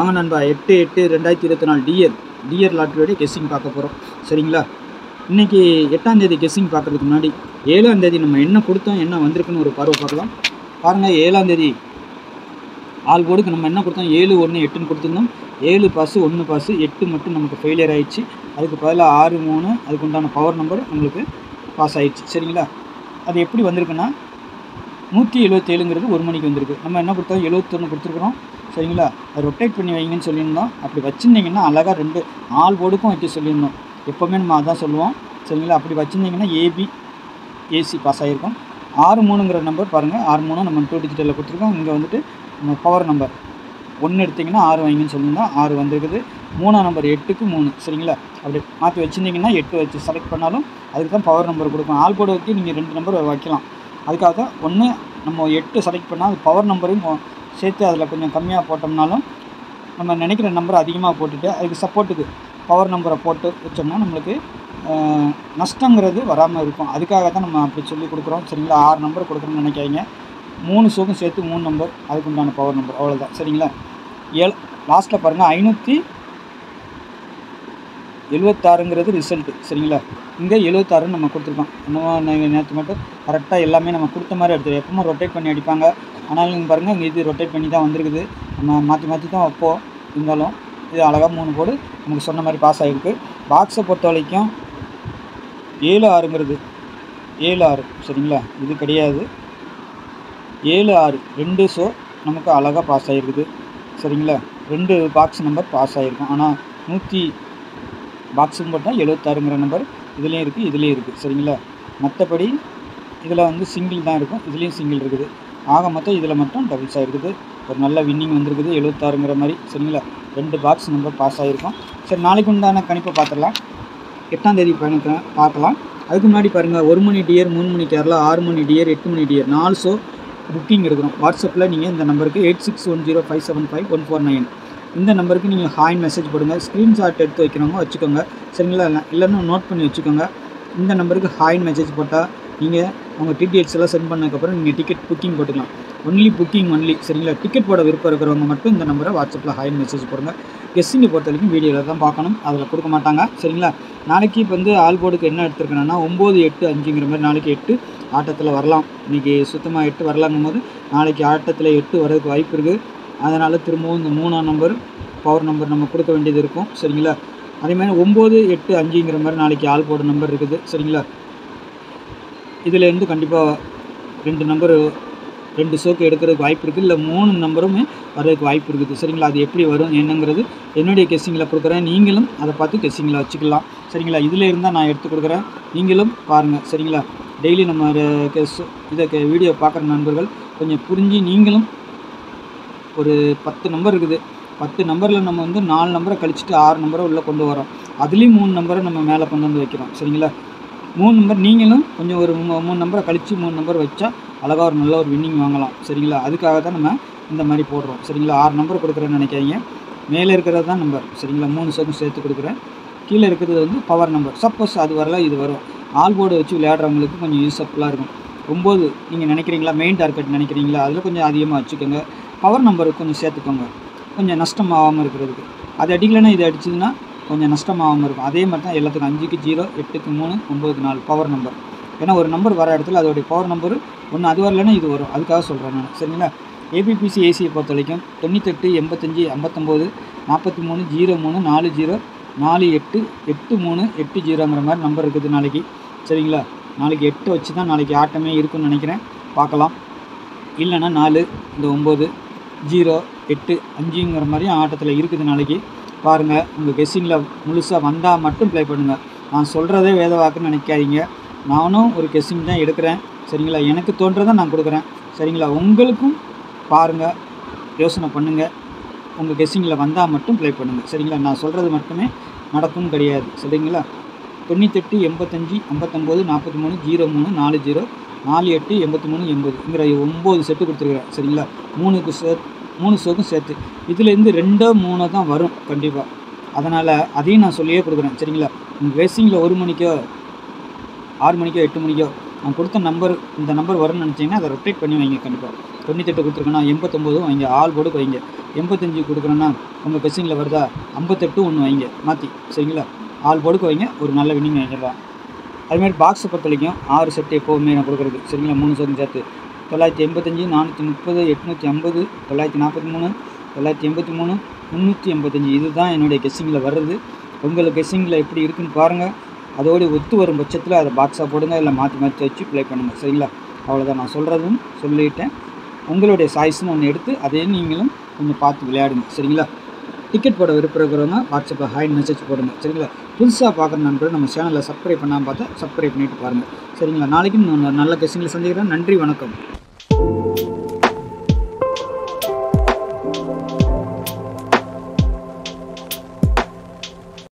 வாங்க நண்பா 8/8/2024 dear லாட்டரியோட guessing பார்க்க போகிறோம். சரிங்களா? இன்றைக்கி 8ஆம் தேதி கெஸ்ஸிங் பார்க்குறதுக்கு முன்னாடி 7ஆம் தேதி நம்ம என்ன கொடுத்தோம், என்ன வந்திருக்குன்னு ஒரு பார்வை பார்க்கலாம். பாருங்கள், 7ஆம் தேதி ஆல் போர்டுக்கு நம்ம என்ன கொடுத்தோம், 7 1 8ன்னு கொடுத்துருந்தோம். 7 பாஸு 1 பாஸு 8 மட்டும் நமக்கு ஃபெயிலியர் ஆகிடுச்சு. அதுக்கு பதிலாக 6 3 அதுக்கு உண்டான பவர் நம்பர் நம்மளுக்கு பாஸ் ஆகிடுச்சு. சரிங்களா? அது எப்படி வந்திருக்குன்னா 177ங்கிறது 1 மணிக்கு வந்திருக்கு. நம்ம என்ன கொடுத்தோம், 71 கொடுத்துருக்குறோம். சரிங்களா? அதை ரொட்டேட் பண்ணி வைங்கன்னு சொல்லியிருந்தோம். அப்படி வச்சுருந்தீங்கன்னா அழகாக 2 ஆல் போர்டுக்கும் வைக்க சொல்லியிருந்தோம். எப்போவுமே நம்ம அதான் சொல்லுவோம். சரிங்களா? அப்படி வச்சுருந்தீங்கன்னா ஏபி ஏசி பாஸ் ஆகிருக்கும். 6 3ங்கிற நம்பர் பாருங்கள், 6 3 நம்ம 2 டிஜிட்டலில் கொடுத்துருக்கோம். இங்கே வந்துட்டு நம்ம பவர் நம்பர் 1 எடுத்திங்கன்னா 6 வைங்கன்னு சொல்லியிருந்தோம். 6 வந்திருக்குது. 3ஆம் நம்பர் 8க்கு 3. சரிங்களா? அப்படி மாற்றி வச்சுருந்தீங்கன்னா 8 வச்சு செலக்ட் பண்ணாலும் அதுக்கு தான் பவர் நம்பர் கொடுக்கும். ஆல் போர்டு வைக்க நீங்கள் 2 நம்பர் வைக்கலாம். அதுக்காக தான் ஒன்று நம்ம 8 செலக்ட் பண்ணால் அது பவர் நம்பரையும் சேர்த்து அதில் கொஞ்சம் கம்மியாக போட்டோம்னாலும் நம்ம நினைக்கிற நம்பரை அதிகமாக போட்டுட்டு அதுக்கு சப்போர்ட்டுக்கு பவர் நம்பரை போட்டு வச்சோம்னா நம்மளுக்கு நஷ்டங்கிறது வராமல் இருக்கும். அதுக்காக தான் நம்ம அப்படி சொல்லி கொடுக்குறோம். சரிங்களா? 6 நம்பர் கொடுக்குறோன்னு நினைக்காதீங்க. 3 ஷோக்கும் சேர்த்து 3 நம்பர், அதுக்கு உண்டான பவர் நம்பர், அவ்வளோதான். சரிங்களா? லாஸ்ட்டில் பாருங்கள், 576ங்கிறது ரிசல்ட்டு. சரிங்களா? இங்கே 76 நம்ம கொடுத்துருக்கோம். இன்னும் நேற்று மட்டும் கரெக்டாக எல்லாமே நம்ம கொடுத்த மாதிரி எடுத்து எப்பவுமே ரொட்டேட் பண்ணி அடிப்பாங்க. ஆனாலும் நீங்கள் பாருங்கள், இங்கே இது ரொட்டேட் பண்ணி தான் வந்திருக்குது. நம்ம மாற்றி மாற்றி தான் வைப்போம். இருந்தாலும் இது அழகாக 3 போர்டு நமக்கு சொன்ன மாதிரி பாஸ் ஆகிருக்கு. பாக்ஸை பொறுத்த வரைக்கும் 7 6ங்கிறது 7 6. சரிங்களா? இது கிடையாது. 7 6 2 ஷோ நமக்கு அழகாக பாஸ் ஆகிருக்குது. சரிங்களா? 2 பாக்ஸ் நம்பர் பாஸ் ஆகிருக்கும். ஆனால் 100 பாக்ஸுன்னு போட்டால் 76ங்கிற நம்பர் இதுலேயும் இருக்குது, இதுலேயும் இருக்குது. சரிங்களா? மற்றபடி இதில் வந்து சிங்கிள் தான் இருக்கும், இதுலேயும் சிங்கிள் இருக்குது. ஆக மொத்தம் இதில் மட்டும் டபுள்ஸ் ஆகிருக்குது. ஒரு நல்ல வின்னிங் வந்திருக்குது 76ங்கிற மாதிரி. சரிங்களா? 2 பாக்ஸ் நம்பர் பாஸ் ஆகிருக்கும். சரி, நாளைக்கு உண்டான கணிப்பை பார்த்துடலாம். 8ஆம் தேதி பார்க்கலாம். அதுக்கு முன்னாடி பாருங்கள், 1 மணி டியர், 3 மணி கேரளா, 6 மணி டியர், 8 மணி டியர் 4 ஷோ புக்கிங் இருக்கிறோம். வாட்ஸ்அப்பில் நீங்கள் இந்த நம்பருக்கு 8610575149 இந்த நம்பருக்கு நீங்கள் ஹாய்னு மெசேஜ் போடுங்க. ஸ்க்ரீன்ஷாட் எடுத்து வைக்கிறவங்க வச்சுக்கோங்க. சரிங்களா? இல்லைன்னா நோட் பண்ணி வச்சுக்கோங்க. இந்த நம்பருக்கு ஹாய்னு மெசேஜ் போட்டால் நீங்கள் உங்கள் டிடிஎச் எல்லாம் சென்ட் பண்ணதுக்கப்புறம் நீங்கள் டிக்கெட் புக்கிங் போட்டுக்கலாம். Only booking only. சரிங்களா? டிக்கெட் போட விருப்பம் இருக்கிறவங்க மட்டும் இந்த நம்பரை வாட்ஸ்அப்பில் ஹாய்னு மெசேஜ் போடுங்க. கெஸ்ஸிங்கை பொறுத்த வரைக்கும் வீடியோவில் தான் பார்க்கணும், அதில் கொடுக்க மாட்டாங்க. சரிங்களா? நாளைக்கு இப்போ வந்து ஆல் போர்டுக்கு என்ன எடுத்துருக்கேன்னா 9 8 5ங்கிற மாதிரி நாளைக்கு 8 ஆட்டத்தில் வரலாம். இன்றைக்கி சுத்தமாக 8 வரலாங்கும் போது நாளைக்கு ஆட்டத்தில் 8 வரதுக்கு வாய்ப்பு இருக்குது. அதனால் திரும்பவும் இந்த 3ஆம் நம்பர் பவர் நம்பர் நம்ம கொடுக்க வேண்டியது இருக்கும். சரிங்களா? அதேமாதிரி 9 8 5ங்கிற மாதிரி நாளைக்கு ஆல் போர்டு நம்பர் இருக்குது. சரிங்களா? இதிலேருந்து கண்டிப்பாக 2 நம்பர் 2 ஷோக்கு எடுக்கிறதுக்கு வாய்ப்பு இருக்குது. இல்லை 3 நம்பருமே வர்றதுக்கு வாய்ப்பு இருக்குது. சரிங்களா? அது எப்படி வரும் என்னங்கிறது என்னுடைய கெஸ்ஸிங்கில் கொடுக்குறேன். நீங்களும் அதை பார்த்து கெஸ்ஸிங்கில் வச்சுக்கலாம். சரிங்களா? இதில் இருந்தால் நான் எடுத்து கொடுக்குறேன், நீங்களும் பாருங்கள். சரிங்களா? டெய்லி நம்ம இதை வீடியோ பார்க்குற நண்பர்கள் கொஞ்சம் புரிஞ்சு நீங்களும் ஒரு 10 நம்பர் இருக்குது. 10 நம்பரில் நம்ம வந்து 4 நம்பரை கழிச்சிட்டு 6 நம்பரை உள்ளே கொண்டு வரோம். அதுலேயும் 3 நம்பரை நம்ம மேலே கொண்டு வந்து வைக்கிறோம். சரிங்களா? 3 நம்பர் நீங்களும் கொஞ்சம் ஒரு 3 நம்பரை கழித்து 3 நம்பர் வச்சா அழகாக ஒரு நல்ல ஒரு வின்னிங் வாங்கலாம். சரிங்களா? அதுக்காக தான் நம்ம இந்த மாதிரி போடுறோம். சரிங்களா? 6 நம்பர் கொடுக்குறேன்னு நினைக்காதீங்க. மேலே இருக்கிறது தான் நம்பர். சரிங்களா? 3 ஷோக்கும் சேர்த்து கொடுக்குறேன். கீழே இருக்கிறது வந்து பவர் நம்பர். சப்போஸ் அது வரல, இது வரும். ஆல் போர்டு வச்சு விளையாடுறவங்களுக்கு கொஞ்சம் யூஸ்ஃபுல்லாக இருக்கும். 9 நீங்கள் நினைக்கிறீங்களா, மெயின் டார்கெட் நினைக்கிறீங்களா, அதில் கொஞ்சம் அதிகமாக வச்சுக்கோங்க. பவர் நம்பருக்கு கொஞ்சம் சேர்த்துக்கோங்க, கொஞ்சம் நஷ்டமாகாமல் இருக்கிறதுக்கு. அது அடிக்கலைன்னா இது அடிச்சதுன்னா கொஞ்சம் நஷ்டமாகாமல் இருக்கும். அதே மாதிரி தான் எல்லாத்துக்கும் 5க்கு 0 8க்கு 3 9க்கு 4 பவர் நம்பர். ஏன்னா ஒரு நம்பர் வர இடத்துல அதோடைய பவர் நம்பர் ஒன்று அது வரலன்னா இது வரும். அதுக்காக சொல்கிறேன் நான். சரிங்களா? ஏபிபிசி ஏசியை பொறுத்த வரைக்கும் 98 85 59 43 03 40 48 83 80ங்கிற மாதிரி நம்பர் இருக்குது நாளைக்கு. சரிங்களா? நாளைக்கு 8 வச்சு தான் நாளைக்கு ஆட்டமே இருக்குன்னு நினைக்கிறேன். பார்க்கலாம். இல்லைன்னா 4 இந்த 9 0 8 5ங்கிற மாதிரி ஆட்டத்தில் இருக்குது நாளைக்கு. பாருங்கள், உங்கள் கெஸ்ஸிங்கில் முழுசாக வந்தால் மட்டும் ப்ளே பண்ணுங்கள். நான் சொல்கிறதே வேத வாக்குன்னு நினைக்காதீங்க. நானும் ஒரு கெஸ்ஸிங் தான் எடுக்கிறேன். சரிங்களா? எனக்கு தோன்றதை நான் கொடுக்குறேன். சரிங்களா? உங்களுக்கும் பாருங்கள், யோசனை பண்ணுங்கள். உங்கள் கெஸ்ஸிங்கில் வந்தால் மட்டும் ப்ளே பண்ணுங்கள். சரிங்களா? நான் சொல்கிறது மட்டுமே நடக்கும்னு கிடையாது. சரிங்களா? 98 85 59 43 03 40 48 83 80ங்கிற 9 செட்டு கொடுத்துருக்குறேன். சரிங்களா? 3 ஷோக்கும் சேர்த்து இதுலேருந்து 2 3 தான் வரும் கண்டிப்பாக. அதனால் அதையும் நான் சொல்லியே கொடுக்குறேன். சரிங்களா? உங்கள் ரேசிங்கில் 1 மணிக்கோ 6 மணிக்கோ 8 மணிக்கோ நான் கொடுத்த நம்பர் இந்த நம்பர் வரும்னு நினச்சிங்கன்னா அதை ரொட்டேட் பண்ணி வைங்க. கண்டிப்பாக 98 கொடுத்துருக்கேன்னா 89 வைங்க, ஆல் போர்டுக்கு வைங்க. 85 கொடுக்குறேன்னா உங்கள் கெஸ்ஸிங்கில் வருதா 58 ஒன்று வைங்க மாற்றி, சரிங்களா? ஆள் பொடுக்க வைங்க, ஒரு நல்ல வின்னிங் வாங்கிடலாம். அதுமாதிரி பாக்ஸை பொறுத்த வரைக்கும் 6 செட்டு எப்போவுமே நான் கொடுக்குறது, சரிங்களா? 3 செட்டு சேர்த்து 985, 430, 850, 943, 983, 385 இதுதான் என்னுடைய கெஸ்ஸிங்கில் வர்றது. உங்களுக்கு கெஸ்ஸிங்கில் எப்படி இருக்குன்னு பாருங்கள். அதோடு ஒத்து வரும் பட்சத்தில் அதை பாக்ஸாக போடுங்க, இல்லை மாற்றி மாற்றி வச்சு ப்ளே பண்ணுங்கள், சரிங்களா? அவ்வளோதான் நான் சொல்கிறதுன்னு சொல்லிட்டேன். உங்களுடைய சாய்ஸ்னு ஒன்று எடுத்து அதே நீங்களும் கொஞ்சம் பார்த்து விளையாடுங்க, சரிங்களா? டிக்கெட் போட விருப்பப்படுறவங்க வாட்ஸ்அப்பில் ஹாய் மெசேஜ் போடுங்க, சரிங்களா? புதுசாக பார்க்குற நண்பர்கள் நம்ம சேனலில் சப்ஸ்கிரைப் பண்ணாமல் பார்த்தா சப்ஸ்கிரைப் பண்ணிவிட்டு பாருங்கள், சரிங்களா? நாளைக்கு நான் நல்ல கெஸ்ஸிங்கில் சந்திக்கிறேன். நன்றி, வணக்கம்.